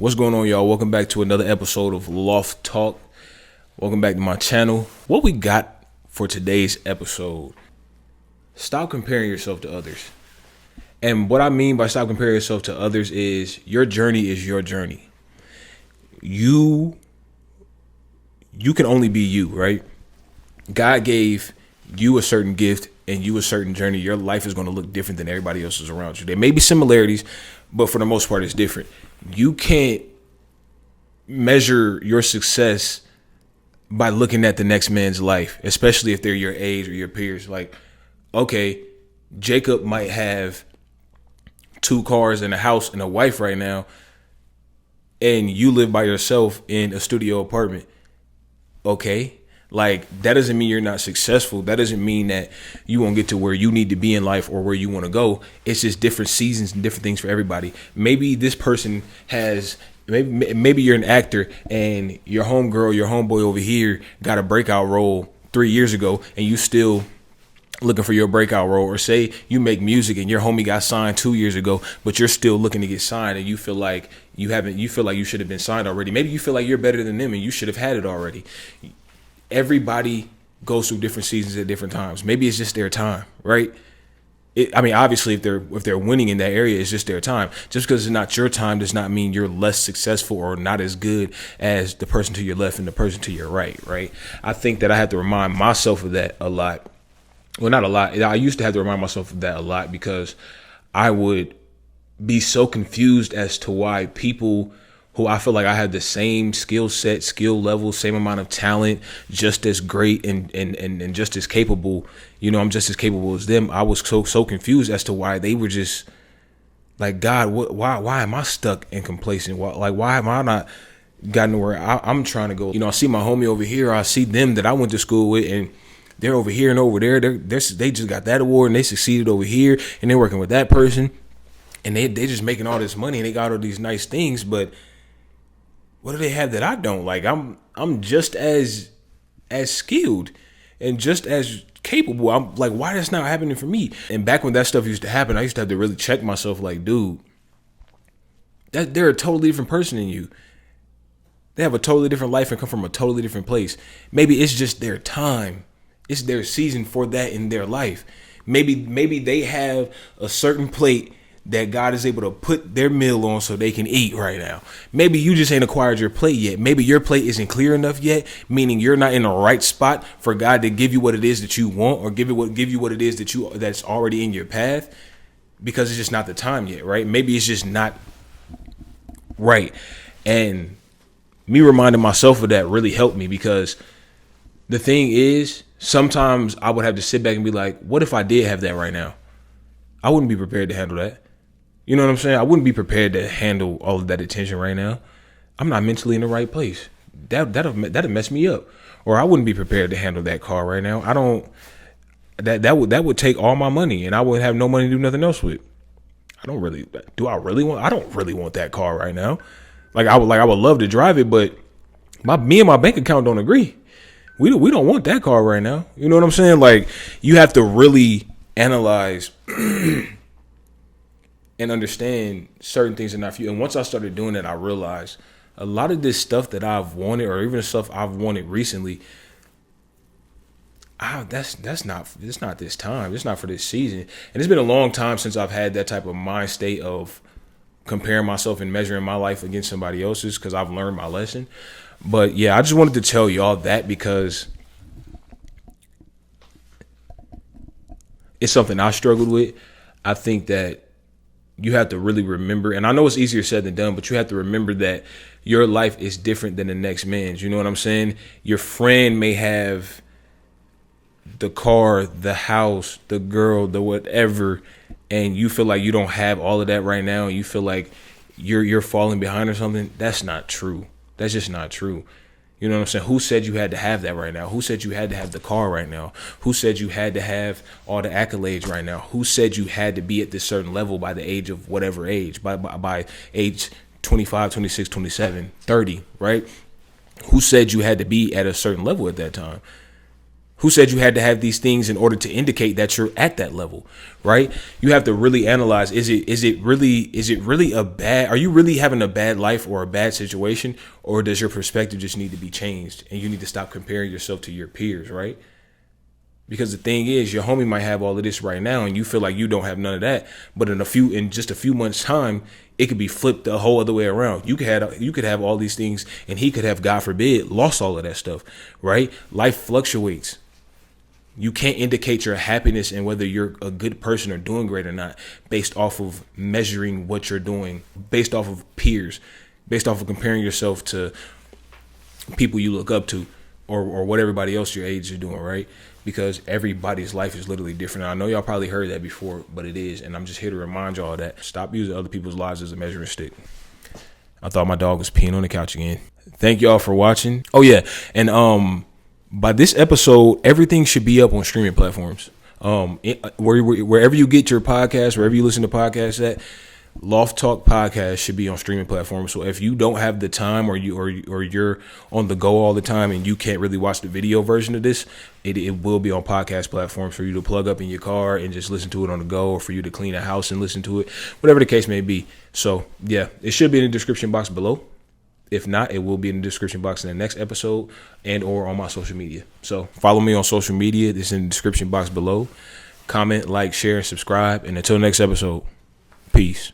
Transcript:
What's going on, y'all? Welcome back to another episode of LOFT TALK. Welcome back to my channel. What we got for today's episode: stop comparing yourself to others. And what I mean by stop comparing yourself to others is your journey is your journey. You can only be you, right? God gave you a certain gift and you a certain journey. Your life is going to look different than everybody else's around you. There may be similarities, but for the most part, it's different. You can't measure your success by looking at the next man's life, especially if they're your age or your peers. Like, okay, Jacob might have 2 cars and a house and a wife right now, and you live by yourself in a studio apartment. Okay, like, that doesn't mean you're not successful. That doesn't mean that you won't get to where you need to be in life or where you want to go. It's just different seasons and different things for everybody. Maybe this person has, maybe you're an actor and your homegirl, your homeboy over here got a breakout role 3 years ago and you still looking for your breakout role. Or say you make music and your homie got signed 2 years ago, but you're still looking to get signed and you feel like you feel like you should have been signed already. Maybe you feel like you're better than them and you should have had it already. Everybody goes through different seasons at different times. Maybe it's just their time, right? Obviously, if they're winning in that area, it's just their time. Just because it's not your time does not mean you're less successful or not as good as the person to your left and the person to your right, right? I think that I have to remind myself of that a lot. Well, not a lot. I used to have to remind myself of that a lot because I would be so confused as to why people who I feel like I have the same skill set, skill level, same amount of talent, just as great and just as capable, I'm just as capable as them. I was so confused as to why they were just like, God, why am I stuck and complacent? Why am I not gotten to where I'm trying to go? I see my homie over here. I see them that I went to school with, and they're over here and over there. They just got that award and they succeeded over here, and they're working with that person, and they just making all this money and they got all these nice things, but what do they have that I don't? Like, I'm just as skilled and just as capable. I'm like, why that's not happening for me? And back when that stuff used to happen, I used to have to really check myself. Like, dude, they're a totally different person than you. They have a totally different life and come from a totally different place. Maybe it's just their time. It's their season for that in their life. Maybe they have a certain plate that God is able to put their meal on so they can eat right now. Maybe you just ain't acquired your plate yet. Maybe your plate isn't clear enough yet, meaning you're not in the right spot for God to give you what it is that you want, or give you what it is that's already in your path, because it's just not the time yet, right? Maybe it's just not right. And me reminding myself of that really helped me, because the thing is, sometimes I would have to sit back and be like, what if I did have that right now? I wouldn't be prepared to handle that. You know what I'm saying? I wouldn't be prepared to handle all of that attention right now. I'm not mentally in the right place. That'll mess me up. Or I wouldn't be prepared to handle that car right now. That would take all my money, and I would have no money to do nothing else with. I don't really want that car right now. I would love to drive it, but me and my bank account don't agree. We don't want that car right now. You know what I'm saying? Like, you have to really analyze and understand certain things are not for you. And once I started doing that, I realized a lot of this stuff that I've wanted, or even the stuff I've wanted recently, it's not this time. It's not for this season. And it's been a long time since I've had that type of mind state of comparing myself and measuring my life against somebody else's, because I've learned my lesson. But yeah, I just wanted to tell y'all that, because it's something I struggled with. I think that you have to really remember, and I know it's easier said than done, but you have to remember that your life is different than the next man's. You know what I'm saying? Your friend may have the car, the house, the girl, the whatever, and you feel like you don't have all of that right now, and you feel like you're falling behind or something. That's not true. That's just not true. You know what I'm saying? Who said you had to have that right now? Who said you had to have the car right now? Who said you had to have all the accolades right now? Who said you had to be at this certain level by the age of whatever age, by age 25, 26, 27, 30, right? Who said you had to be at a certain level at that time? Who said you had to have these things in order to indicate that you're at that level, right? You have to really analyze, is it really a bad, are you really having a bad life or a bad situation, or does your perspective just need to be changed and you need to stop comparing yourself to your peers, right? Because the thing is, your homie might have all of this right now and you feel like you don't have none of that, but in just a few months time, it could be flipped the whole other way around. You could have all these things and he could have, God forbid, lost all of that stuff, right? Life fluctuates. You can't indicate your happiness and whether you're a good person or doing great or not based off of measuring what you're doing, based off of peers, based off of comparing yourself to people you look up to or what everybody else your age is doing, right? Because everybody's life is literally different. I know y'all probably heard that before, but it is. And I'm just here to remind y'all that stop using other people's lives as a measuring stick. I thought my dog was peeing on the couch again. Thank y'all for watching. Oh, yeah. And by this episode, everything should be up on streaming platforms. Wherever you get your podcast, wherever you listen to podcasts at, LOFT TALK podcast should be on streaming platforms. So if you don't have the time or you're on the go all the time and you can't really watch the video version of this, it will be on podcast platforms for you to plug up in your car and just listen to it on the go, or for you to clean a house and listen to it, whatever the case may be. So yeah, it should be in the description box below. If not, it will be in the description box in the next episode and or on my social media. So follow me on social media. It's in the description box below. Comment, like, share, and subscribe. And until next episode, peace.